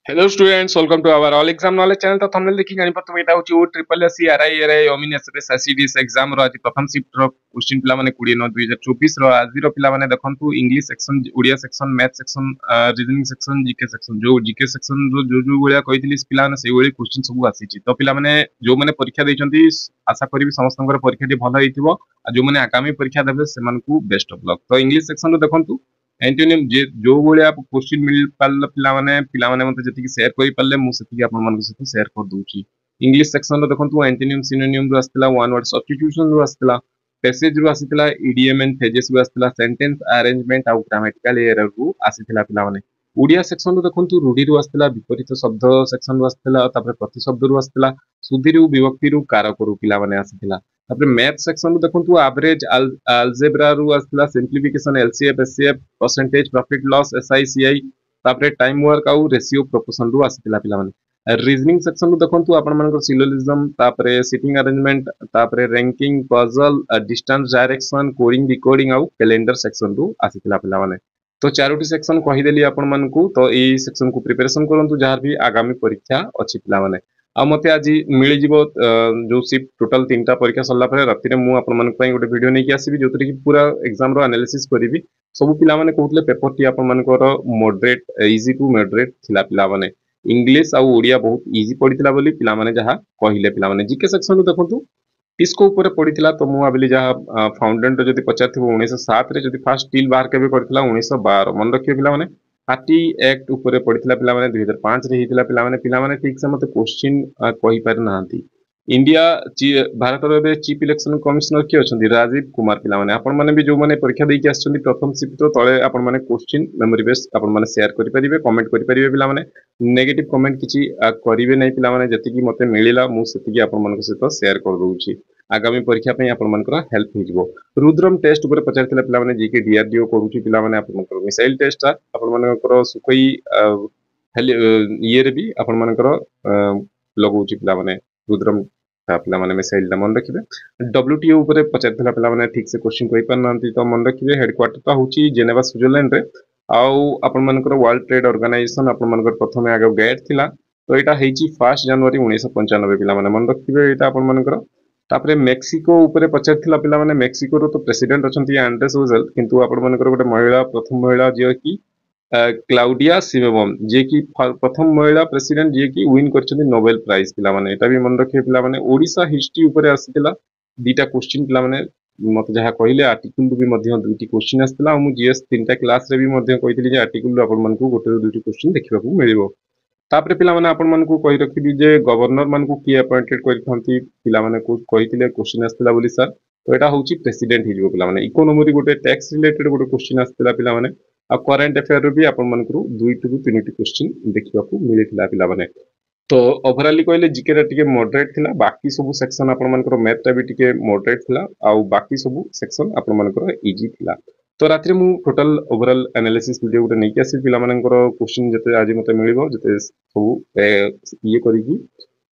Hello students, welcome to our all exam knowledge channel। तो thumbnail देखि जानि परतम एटा होची O triple S C RI ओमिन एसएस एससीडीएस एग्जाम रो आज प्रथम शिफ्ट रो क्वेश्चन पिला माने 20/9/2024 रो आज रो पिला माने देखंतु English section Odia section math section reasoning section GK section जो जीके सेक्शन रो जो भलिया कहितली पिला माने सेई भली क्वेश्चन सब आसीची। तो पिला माने जो माने परीक्षा दैचंती आशा करिवि समस्तंकर परीक्षा टी भलो हेतिबो आ जो माने आगामी परीक्षा देबे सेमानकु बेस्ट ऑफ लक। तो इंग्लिश सेक्शन रो देखंतु एंटोनियम जे जो भलिया क्वेश्चन मिल पाल पिला माने मते जति शेयर करि पाले मु सेति आपन मन सहित शेयर कर दूची। इंग्लिश सेक्शन रो देखंतु एंटोनियम सिनोनियम रो आस्तिला वन वर्ड सब्स्टिट्यूशन रो आस्तिला पैसेज रो आस्तिला ईडीएम एंड फ्रेजेस रो आस्तिला सेंटेंस अरेंजमेंट आ ग्रामेटिकल एरर रो आस्तिला पिला माने। ओडिया सेक्शन रो देखंतु रूढी रो आस्तिला विपरीत शब्द सेक्शन रो आस्तिला तापर प्रतिशब्द रो आस्तिला सुधि रो विभक्ति रो कारक रो पिला माने आस्तिला। तापर मैथ सेक्शन रो देखंतु एवरेज अलजेब्रा रो आस्तिला simplification LCF HCF percentage profit loss SI CI तापर टाइम वर्क आउ रेशियो प्रोपोर्शन रो आसीतिला पिला माने। रीजनिंग सेक्शन रो देखंतु आपण मानकर सिलोजिज्म तापर सिटिंग अरेंजमेंट तापर ranking puzzle distance direction coding decoding आउ कैलेंडर सेक्शन रो आसीतिला पिला माने। तो चारोटी सेक्शन कहि देली आपण मानकू। तो ए सेक्शन को प्रिपरेशन करंतु जहार भी आगामी परीक्षा अछि पिला माने। आ मते आज मिली जिवो जो शिफ्ट टोटल तीनटा परीक्षा सरला परे राति रे मु आपण मानक पई गोटे वीडियो नै कि आसीबी जोतरे कि पूरा एग्जाम रो एनालिसिस करिवि। सब पिला माने कहउतले पेपर टी आपण मानकर मॉडरेट इजी टू मॉडरेट थिला पिला माने। इंग्लिश आ ओडिया बहुत इजी पडितला बोली पिला माने जहा कहिले पिला माने। जीके सेक्शन रो देखंतु इसको ऊपर पडितला तो मु आबली जहा फाउंडेंट जदी पचारथिबो 1907 रे जदी फर्स्ट स्टील बाहर केबे करथिला 1912 मन रखियो पिला माने। पार्टी एक्ट ऊपर पडितला पिला माने 2005 रे हितला पिला माने ठीक से मते क्वेश्चन कहि पार नाहंती। इंडिया भारत रे चीफ इलेक्शन कमिश्नर के अछंती राजीव कुमार पिला माने। आपण माने भी जो माने परीक्षा देई के आछंती प्रथम शिफ्ट तो तळे आपण माने क्वेश्चन मेमोरी बेस आपण माने शेयर करि परिबे कमेंट करि परिबे पिला माने। नेगेटिव कमेंट किछि करिवे नै पिला माने। जति कि मते मिलिला मु सेति कि आपण मानक सहित शेयर कर दोउची। आगामी परीक्षा पे आपण मानकर हेल्प हो जिवो। रुद्रम टेस्ट ऊपर पचारथिला पिला माने जीके डीआरडीओ करूची पिला माने। आपण मानकर मिसाइल टेस्ट आपण मानकर सुखई ये रे भी आपण मानकर लगौची पिला माने रुद्रम पिला माने मिसाइल दा मन रखिबे। डब्ल्यूटीओ ऊपर पचारथिला पिला माने ठीक से क्वेश्चन कहि पार नांती तो मन रखिबे। हेडक्वार्टर ता होची जेनेवा स्विट्जरलैंड रे। आउ आपण मानकर वर्ल्ड ट्रेड ऑर्गेनाइजेशन आपण मानकर प्रथमे आगे गेट थिला तो एटा हेची 1 जनवरी 1995 पिला माने मन रखिबे। एटा आपण मानकर तापरे मेक्सिको ऊपर पचारथिला पिला माने। मेक्सिको रो तो प्रेसिडेंट अछंती एंड्रेस रोजेल किंतु आपण मानकर गोटे महिला प्रथम महिला जे कि क्लाउडिया सिमेबम जे कि प्रथम महिला प्रेसिडेंट जे कि विन करछंती नोबेल प्राइज पिला माने। एटा भी मन रखे पिला माने। ओडिसा हिस्ट्री ऊपर आसीतिला दीटा क्वेश्चन पिला माने मते जहा कहिले आर्टिकल भी मध्य दुईटी क्वेश्चन आसीतिला। मु जीएस तीनटा क्लास रे भी मध्य कहितली जे आर्टिकल आपण मानकू गोटे दुईटी क्वेश्चन देखिबा को मिलिबो। तापरे पिला माने आपण मानकू कहि रखिबी जे गवर्नर मानकू की अपॉइंटेड करिथंती पिला माने को कहितिले क्वेश्चन आसीतिला बोली सर। तो एटा होची प्रेसिडेंट हिजो पिला माने। इकोनॉमी गोटे टैक्स रिलेटेड गोटे क्वेश्चन आसीतिला पिला माने। आ करंट अफेयर रो भी आपण मानकू दुईटी रु तीनटी क्वेश्चन देखिबा को मिलिथिला पिला माने। तो ओवरऑली कहले जीके रा टिके मॉडरेट थिला। बाकी सब सेक्शन आपण मानकर मैथ टा भी टिके मॉडरेट थिला आ बाकी सब सेक्शन आपण मानकर इजी थिला। तो रात्रि मु टोटल ओवरऑल एनालिसिस वीडियो गोटे नै कि आसी पिला मानकर क्वेश्चन जते आज मते मिलिबो जते सब ये करी कि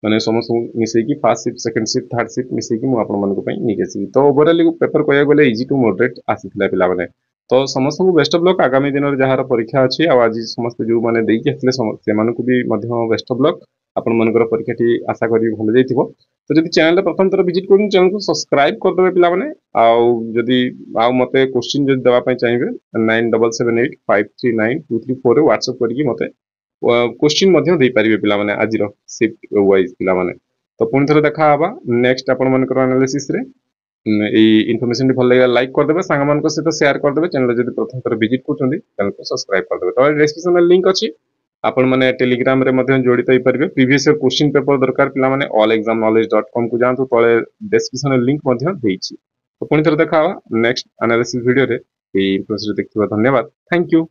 माने समस्त मिसै कि first shift second shift third shift मिसै कि मु आपण मानक पई नै आसी। तो ओवरऑली पेपर कहया गले इजी टू मॉडरेट आसीथिला पिला माने। तो समस्त को बेस्ट ऑफ लक आगामी दिन रे जहार परीक्षा अछि। आ आज समस्त जो माने देई के आथिले से मानकु भी मध्य बेस्ट ऑफ लक। आपण मानकर परीक्षा टी आशा करी भलो जाइथिबो। तो जदि चैनल प्रथम तरह विजिट करू चैनल को सब्सक्राइब कर देबे पिला माने। आउ जदि आउ मते क्वेश्चन जदि देबा पई चाहिबे 9778539234 रे व्हाट्सएप करिकि मते क्वेश्चन मध्य दे पारिबे पिला माने आज रो शिफ्ट वाइज पिला माने। तो पुनी थरे देखा आबा नेक्स्ट आपण मानकर एनालिसिस रे। इनफॉरमेशन भल लगे लाइक कर देबे सांग मान सहित शेयर कर देबे। चैनल जदि प्रथम तरह विजिट करछंदी चैनल को सब्सक्राइब कर देबे। तो डिस्क्रिप्शन में लिंक अछि आपण माने टेलीग्राम रे मध्य जोड़ित होई परिबे। प्रीवियस ईयर क्वेश्चन पेपर दरकार पिला माने allexamknowledge.com को जानतु तळे डिस्क्रिप्शन में लिंक मध्य देइछि। तो पुनी थरे देखा नेक्स्ट एनालिसिस वीडियो रे। इनफॉरमेशन देखिबा धन्यवाद। Thank you.